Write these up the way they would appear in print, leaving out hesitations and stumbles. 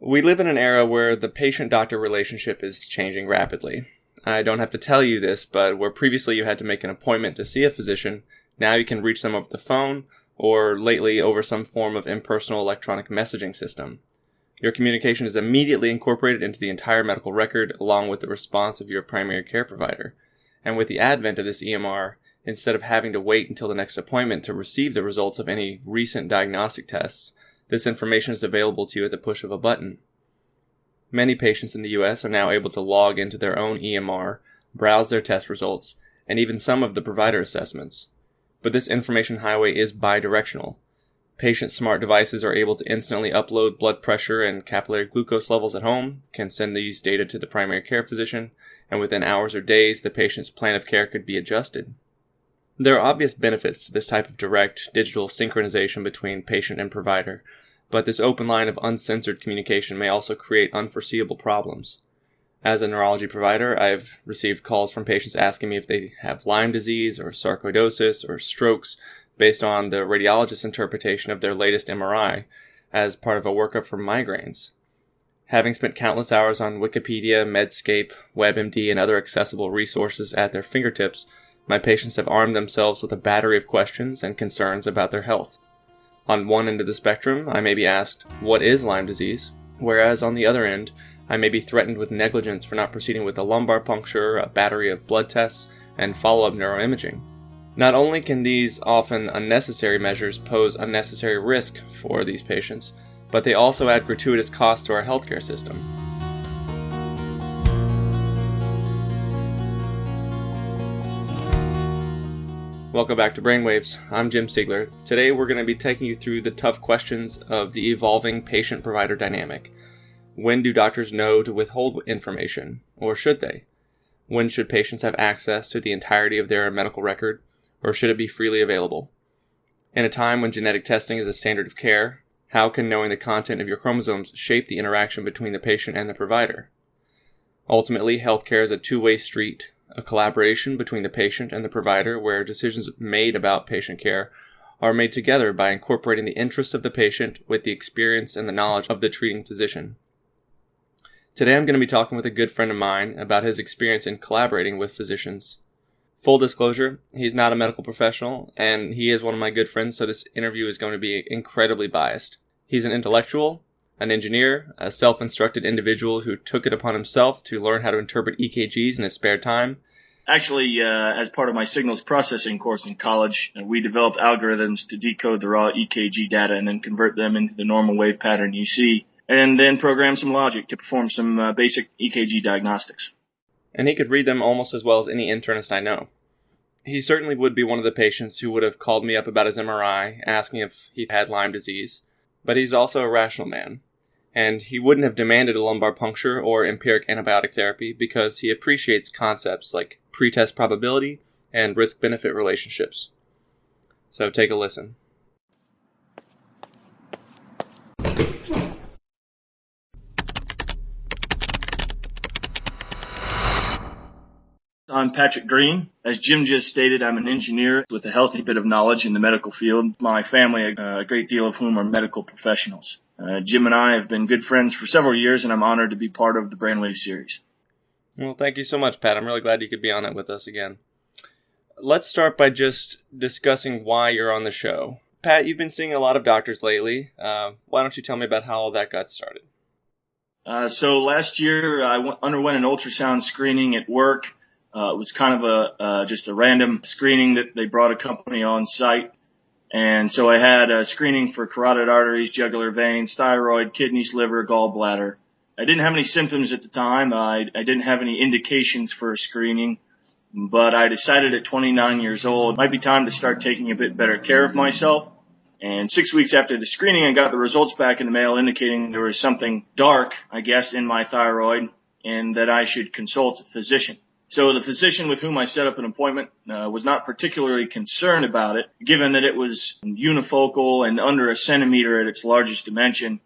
We live in an era where the patient-doctor relationship is changing rapidly. I don't have to tell you this, but where previously you had to make an appointment to see a physician, now you can reach them over the phone, or lately over some form of impersonal electronic messaging system. Your communication is immediately incorporated into the entire medical record, along with the response of your primary care provider. And with the advent of this EMR, instead of having to wait until the next appointment to receive the results of any recent diagnostic tests, this information is available to you at the push of a button. Many patients in the U.S. are now able to log into their own EMR, browse their test results, and even some of the provider assessments. But this information highway is bidirectional. Patient smart devices are able to instantly upload blood pressure and capillary glucose levels at home, can send these data to the primary care physician, and within hours or days, the patient's plan of care could be adjusted. There are obvious benefits to this type of direct, digital synchronization between patient and provider, but this open line of uncensored communication may also create unforeseeable problems. As a neurology provider, I've received calls from patients asking me if they have Lyme disease or sarcoidosis or strokes based on the radiologist's interpretation of their latest MRI as part of a workup for migraines. Having spent countless hours on Wikipedia, Medscape, WebMD, and other accessible resources at their fingertips, my patients have armed themselves with a battery of questions and concerns about their health. On one end of the spectrum, I may be asked, what is Lyme disease? Whereas on the other end, I may be threatened with negligence for not proceeding with a lumbar puncture, a battery of blood tests, and follow-up neuroimaging. Not only can these often unnecessary measures pose unnecessary risk for these patients, but they also add gratuitous costs to our healthcare system. Welcome back to BrainWaves. I'm Jim Siegler. Today we're going to be taking you through the tough questions of the evolving patient-provider dynamic. When do doctors know to withhold information, or should they? When should patients have access to the entirety of their medical record, or should it be freely available? In a time when genetic testing is a standard of care, how can knowing the content of your chromosomes shape the interaction between the patient and the provider? Ultimately, healthcare is a two-way street, a collaboration between the patient and the provider where decisions made about patient care are made together by incorporating the interests of the patient with the experience and the knowledge of the treating physician. Today I'm going to be talking with a good friend of mine about his experience in collaborating with physicians. Full disclosure, he's not a medical professional, and he is one of my good friends, so this interview is going to be incredibly biased. He's an intellectual, an engineer, a self-instructed individual who took it upon himself to learn how to interpret EKGs in his spare time. Actually, as part of my signals processing course in college, we developed algorithms to decode the raw EKG data and then convert them into the normal wave pattern EC, and then program some logic to perform some basic EKG diagnostics. And he could read them almost as well as any internist I know. He certainly would be one of the patients who would have called me up about his MRI, asking if he had Lyme disease, but he's also a rational man. And he wouldn't have demanded a lumbar puncture or empiric antibiotic therapy because he appreciates concepts like pretest probability and risk-benefit relationships. So take a listen. I'm Patrick Green. As Jim just stated, I'm an engineer with a healthy bit of knowledge in the medical field. My family, a great deal of whom are medical professionals. Jim and I have been good friends for several years, and I'm honored to be part of the BrainWaves series. Well, thank you so much, Pat. I'm really glad you could be on it with us again. Let's start by just discussing why you're on the show. Pat, you've been seeing a lot of doctors lately. Why don't you tell me about how all that got started? So last year, I underwent an ultrasound screening at work. It was kind of just a random screening that they brought a company on site. And so I had a screening for carotid arteries, jugular veins, thyroid, kidneys, liver, gallbladder. I didn't have any symptoms at the time. I didn't have any indications for a screening, but I decided at 29 years old, it might be time to start taking a bit better care of myself. And 6 weeks after the screening, I got the results back in the mail indicating there was something dark, I guess, in my thyroid and that I should consult a physician. So the physician with whom I set up an appointment was not particularly concerned about it, given that it was unifocal and under a centimeter at its largest dimension.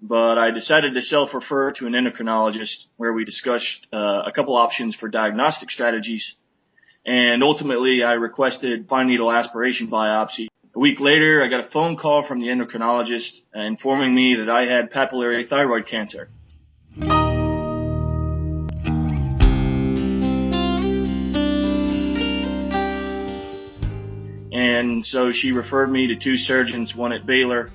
But I decided to self-refer to an endocrinologist where we discussed a couple options for diagnostic strategies. And ultimately, I requested fine needle aspiration biopsy A week later, I got a phone call from the endocrinologist informing me that I had papillary thyroid cancer. And so she referred me to two surgeons, one at Baylor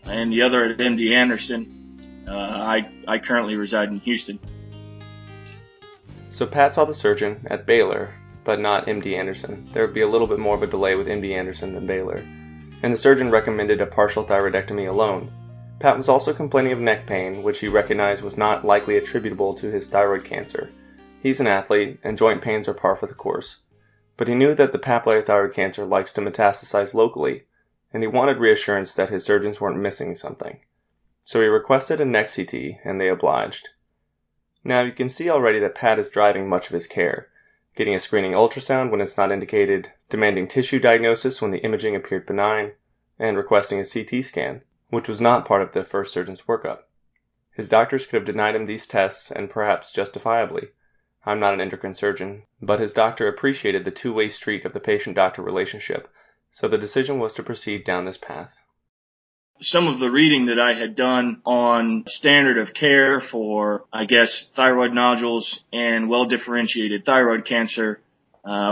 and the other at MD Anderson. I currently reside in Houston. So Pat saw the surgeon at Baylor, but not MD Anderson. There would be a little bit more of a delay with MD Anderson than Baylor. And the surgeon recommended a partial thyroidectomy alone. Pat was also complaining of neck pain, which he recognized was not likely attributable to his thyroid cancer. He's an athlete, and joint pains are par for the course. But he knew that the papillary thyroid cancer likes to metastasize locally, and he wanted reassurance that his surgeons weren't missing something. So he requested a neck CT, and they obliged. Now you can see already that Pat is driving much of his care, getting a screening ultrasound when it's not indicated, demanding tissue diagnosis when the imaging appeared benign, and requesting a CT scan, which was not part of the first surgeon's workup. His doctors could have denied him these tests, and perhaps justifiably. I'm not an endocrine surgeon, but his doctor appreciated the two-way street of the patient-doctor relationship, so the decision was to proceed down this path. Some of the reading that I had done on standard of care for, thyroid nodules and well-differentiated thyroid cancer,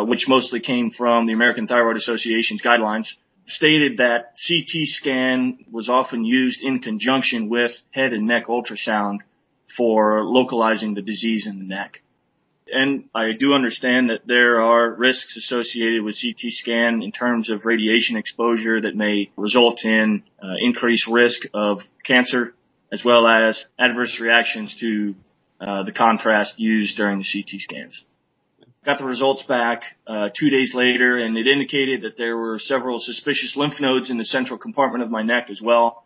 which mostly came from the American Thyroid Association's guidelines, stated that CT scan was often used in conjunction with head and neck ultrasound for localizing the disease in the neck. And I do understand that there are risks associated with CT scan in terms of radiation exposure that may result in increased risk of cancer, as well as adverse reactions to the contrast used during the CT scans. Got the results back 2 days later, and it indicated that there were several suspicious lymph nodes in the central compartment of my neck as well,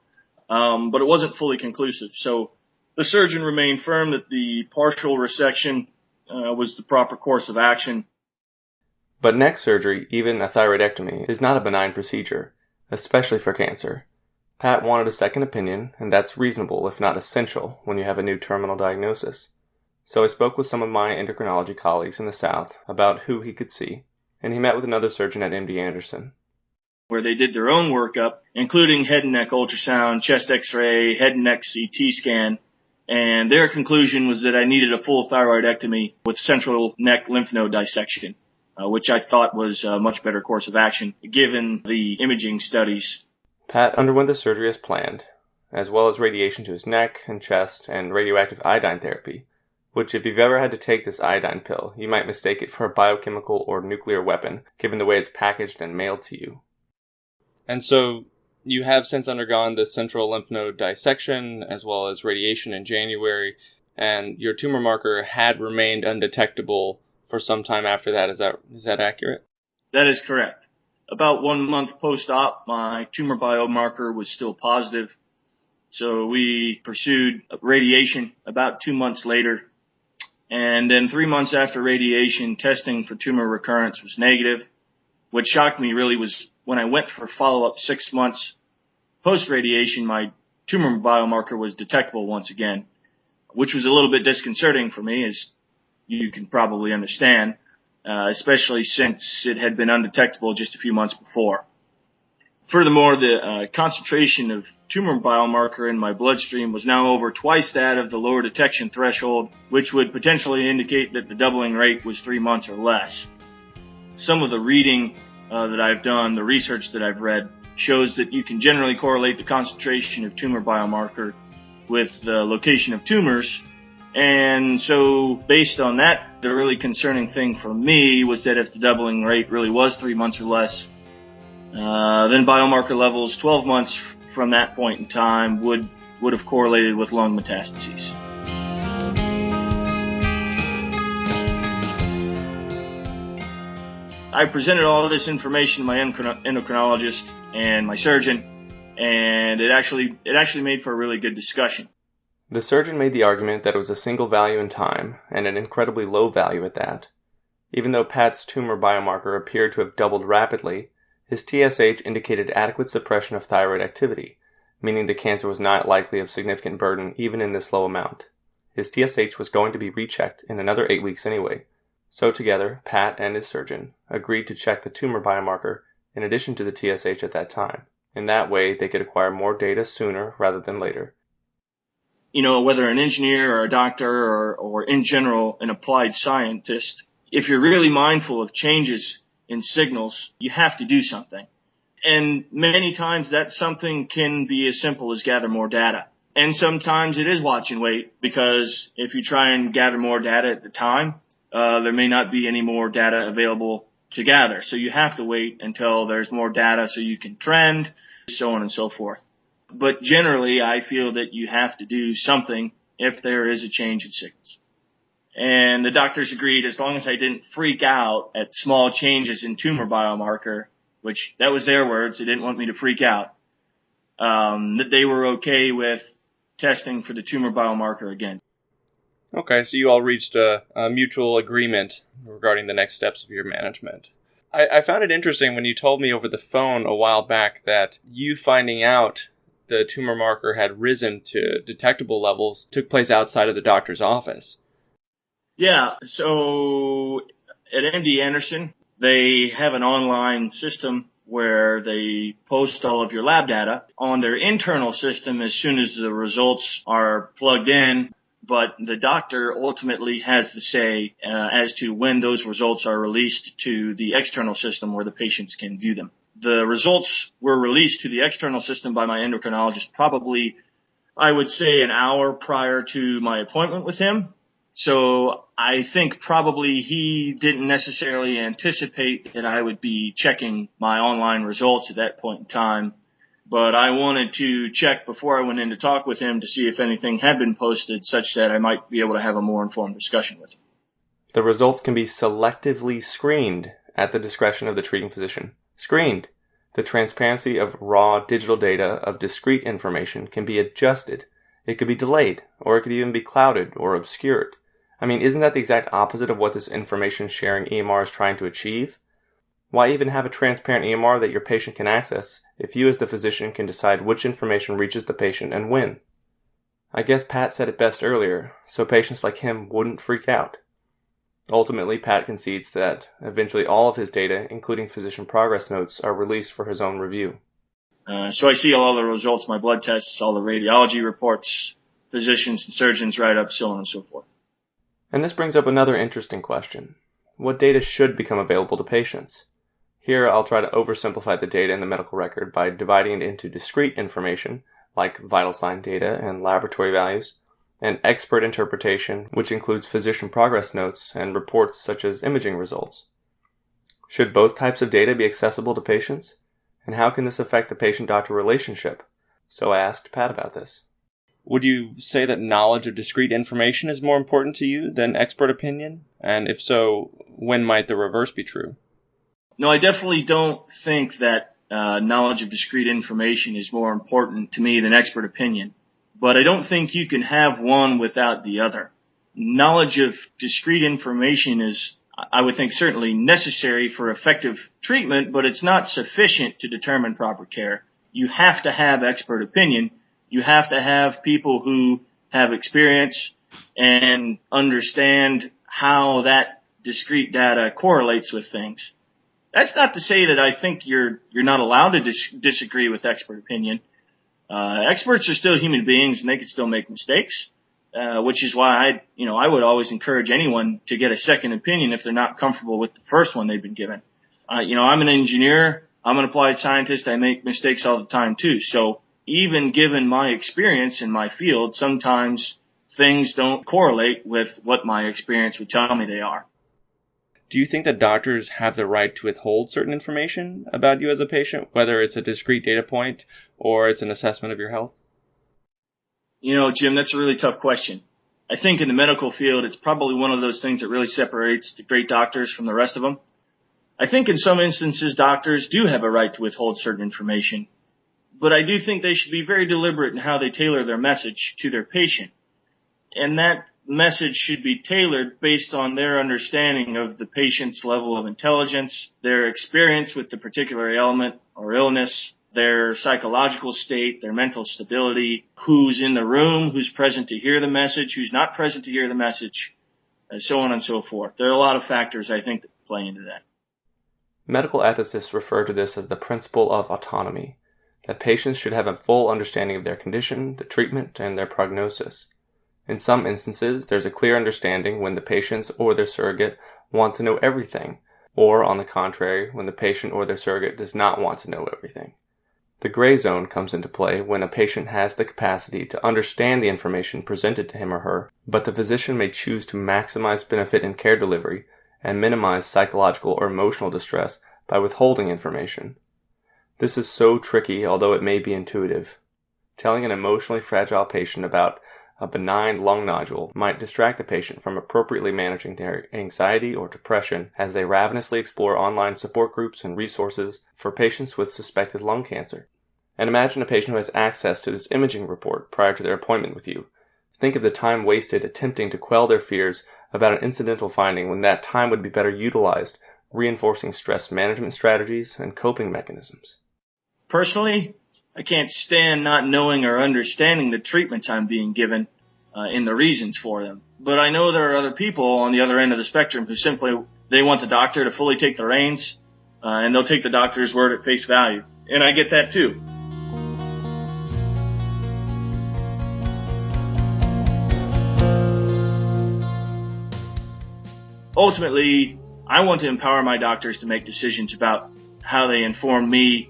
but it wasn't fully conclusive. So the surgeon remained firm that the partial resection was the proper course of action. But neck surgery, even a thyroidectomy, is not a benign procedure, especially for cancer. Pat wanted a second opinion, and that's reasonable, if not essential, when you have a new terminal diagnosis. So I spoke with some of my endocrinology colleagues in the South about who he could see, and he met with another surgeon at MD Anderson, where they did their own workup, including head and neck ultrasound, chest x-ray, head and neck CT scan, and their conclusion was that I needed a full thyroidectomy with central neck lymph node dissection, which I thought was a much better course of action given the imaging studies. Pat underwent the surgery as planned, as well as radiation to his neck and chest and radioactive iodine therapy, which if you've ever had to take this iodine pill, you might mistake it for a biochemical or nuclear weapon, given the way it's packaged and mailed to you. And so you have since undergone the central lymph node dissection as well as radiation in January, and your tumor marker had remained undetectable for some time after that. Is that accurate? That is correct. About 1 month post-op, my tumor biomarker was still positive. So we pursued radiation about 2 months later. And then 3 months after radiation, testing for tumor recurrence was negative. What shocked me really was when I went for follow-up 6 months post-radiation, my tumor biomarker was detectable once again, which was a little bit disconcerting for me, as you can probably understand, especially since it had been undetectable just a few months before. Furthermore, the concentration of tumor biomarker in my bloodstream was now over twice that of the lower detection threshold, which would potentially indicate that the doubling rate was 3 months or less. Some of the reading that I've done, the research that I've read, shows that you can generally correlate the concentration of tumor biomarker with the location of tumors. And so based on that, the really concerning thing for me was that if the doubling rate really was 3 months or less, then biomarker levels 12 months from that point in time would have correlated with lung metastases. I presented all of this information to my endocrinologist and my surgeon, and it actually made for a really good discussion. The surgeon made the argument that it was a single value in time, and an incredibly low value at that. Even though Pat's tumor biomarker appeared to have doubled rapidly, his TSH indicated adequate suppression of thyroid activity, meaning the cancer was not likely of significant burden even in this low amount. His TSH was going to be rechecked in another 8 weeks anyway, so together, Pat and his surgeon agreed to check the tumor biomarker in addition to the TSH at that time. In that way, they could acquire more data sooner rather than later. Whether an engineer or a doctor or in general an applied scientist, if you're really mindful of changes in signals, you have to do something. And many times that something can be as simple as gather more data. And sometimes it is watch and wait, because if you try and gather more data at the time, there may not be any more data available to gather. So you have to wait until there's more data so you can trend, so on and so forth. But generally, I feel that you have to do something if there is a change in signals. And the doctors agreed, as long as I didn't freak out at small changes in tumor biomarker, which that was their words, they didn't want me to freak out, that they were okay with testing for the tumor biomarker again. Okay, so you all reached a mutual agreement regarding the next steps of your management. I found it interesting when you told me over the phone a while back that you finding out the tumor marker had risen to detectable levels took place outside of the doctor's office. Yeah, so at MD Anderson, they have an online system where they post all of your lab data on their internal system as soon as the results are plugged in, but the doctor ultimately has the say as to when those results are released to the external system where the patients can view them. The results were released to the external system by my endocrinologist probably, I would say, an hour prior to my appointment with him. So I think probably he didn't necessarily anticipate that I would be checking my online results at that point in time. But I wanted to check before I went in to talk with him to see if anything had been posted such that I might be able to have a more informed discussion with him. The results can be selectively screened at the discretion of the treating physician. Screened. The transparency of raw digital data of discrete information can be adjusted. It could be delayed, or it could even be clouded or obscured. I mean, isn't that the exact opposite of what this information sharing EMR is trying to achieve? Why even have a transparent EMR that your patient can access if you as the physician can decide which information reaches the patient and when? I guess Pat said it best earlier, so patients like him wouldn't freak out. Ultimately, Pat concedes that eventually all of his data, including physician progress notes, are released for his own review. So I see all the results, my blood tests, all the radiology reports, physicians and surgeons write-ups, so on and so forth. And this brings up another interesting question. What data should become available to patients? Here, I'll try to oversimplify the data in the medical record by dividing it into discrete information, like vital sign data and laboratory values, and expert interpretation, which includes physician progress notes and reports such as imaging results. Should both types of data be accessible to patients? And how can this affect the patient-doctor relationship? So I asked Pat about this. Would you say that knowledge of discrete information is more important to you than expert opinion? And if so, when might the reverse be true? No, I definitely don't think that knowledge of discrete information is more important to me than expert opinion. But I don't think you can have one without the other. Knowledge of discrete information is, I would think, certainly necessary for effective treatment, but it's not sufficient to determine proper care. You have to have expert opinion. You have to have people who have experience and understand how that discrete data correlates with things. That's not to say that I think you're not allowed to disagree with expert opinion. Experts are still human beings and they can still make mistakes, which is why I would always encourage anyone to get a second opinion if they're not comfortable with the first one they've been given. I'm an engineer. I'm an applied scientist. I make mistakes all the time too. So even given my experience in my field, sometimes things don't correlate with what my experience would tell me they are. Do you think that doctors have the right to withhold certain information about you as a patient, whether it's a discrete data point or it's an assessment of your health? Jim, that's a really tough question. I think in the medical field, it's probably one of those things that really separates the great doctors from the rest of them. I think in some instances, doctors do have a right to withhold certain information, but I do think they should be very deliberate in how they tailor their message to their patient. And that message should be tailored based on their understanding of the patient's level of intelligence, their experience with the particular ailment or illness, their psychological state, their mental stability, who's in the room, who's present to hear the message, who's not present to hear the message, and so on and so forth. There are a lot of factors, I think, that play into that. Medical ethicists refer to this as the principle of autonomy, that patients should have a full understanding of their condition, the treatment, and their prognosis. In some instances, there's a clear understanding when the patients or their surrogate want to know everything, or on the contrary, when the patient or their surrogate does not want to know everything. The gray zone comes into play when a patient has the capacity to understand the information presented to him or her, but the physician may choose to maximize benefit in care delivery and minimize psychological or emotional distress by withholding information. This is so tricky, although it may be intuitive. Telling an emotionally fragile patient about a benign lung nodule might distract the patient from appropriately managing their anxiety or depression as they ravenously explore online support groups and resources for patients with suspected lung cancer. And imagine a patient who has access to this imaging report prior to their appointment with you. Think of the time wasted attempting to quell their fears about an incidental finding when that time would be better utilized, reinforcing stress management strategies and coping mechanisms. Personally, I can't stand not knowing or understanding the treatments I'm being given and the reasons for them. But I know there are other people on the other end of the spectrum who simply, they want the doctor to fully take the reins, and they'll take the doctor's word at face value. And I get that too. Ultimately, I want to empower my doctors to make decisions about how they inform me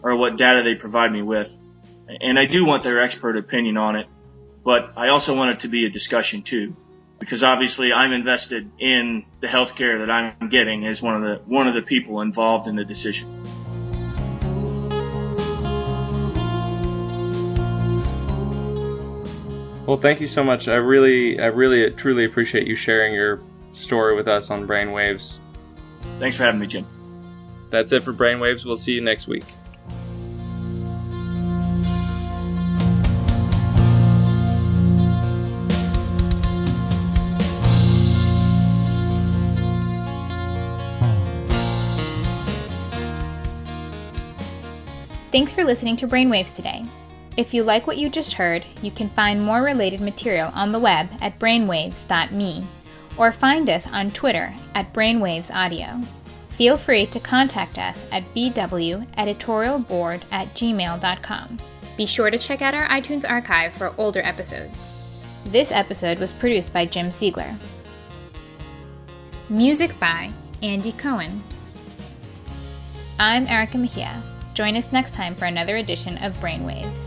or what data they provide me with. And I do want their expert opinion on it, but I also want it to be a discussion too, because obviously I'm invested in the healthcare that I'm getting as one of the people involved in the decision. Well, thank you so much. I really truly appreciate you sharing your story with us on BrainWaves. Thanks for having me, Jim. That's it for BrainWaves. We'll see you next week. Thanks for listening to BrainWaves today. If you like what you just heard, you can find more related material on the web at brainwaves.me or find us on Twitter at brainwavesaudio. Feel free to contact us at bweditorialboard@gmail.com. Be sure to check out our iTunes archive for older episodes. This episode was produced by Jim Siegler. Music by Andy Cohen. I'm Erica Mejia. Join us next time for another edition of BrainWaves.